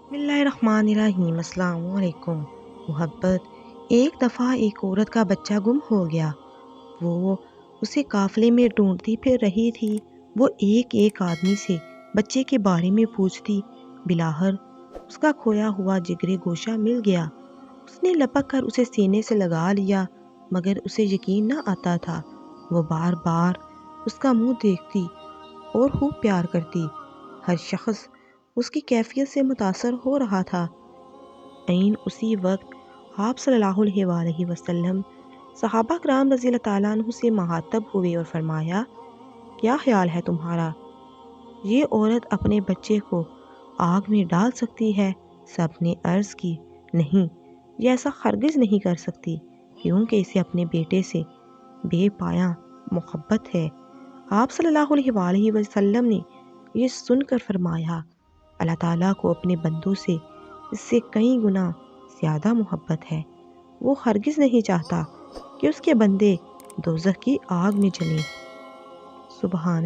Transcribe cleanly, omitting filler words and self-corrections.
بسم اللہ الرحمن الرحیم۔ السلام علیکم۔ محبت۔ ایک دفعہ ایک عورت کا بچہ گم ہو گیا۔ وہ اسے قافلے میں ڈھونڈتی پھر رہی تھی۔ وہ ایک ایک آدمی سے بچے کے بارے میں پوچھتی۔ بالآخر اس کا کھویا ہوا جگر گوشہ مل گیا۔ اس نے لپک کر اسے سینے سے لگا لیا، مگر اسے یقین نہ آتا تھا۔ وہ بار بار اس کا منہ دیکھتی اور خوب پیار کرتی۔ ہر شخص اس کی کیفیت سے متاثر ہو رہا تھا۔ عین اسی وقت آپ صلی اللہ علیہ وآلہ وسلم صحابہ کرام رضی اللہ تعالیٰ عنہ سے مخاطب ہوئے اور فرمایا، کیا خیال ہے تمہارا؟ یہ عورت اپنے بچے کو آگ میں ڈال سکتی ہے؟ سب نے عرض کی، نہیں، یہ ایسا ہرگز نہیں کر سکتی، کیونکہ اسے اپنے بیٹے سے بے پایاں محبت ہے۔ آپ صلی اللہ علیہ وآلہ وسلم نے یہ سن کر فرمایا، اللہ تعالیٰ کو اپنے بندوں سے اس سے کئی گنا زیادہ محبت ہے۔ وہ ہرگز نہیں چاہتا کہ اس کے بندے دوزخ کی آگ میں جلیں۔ سبحان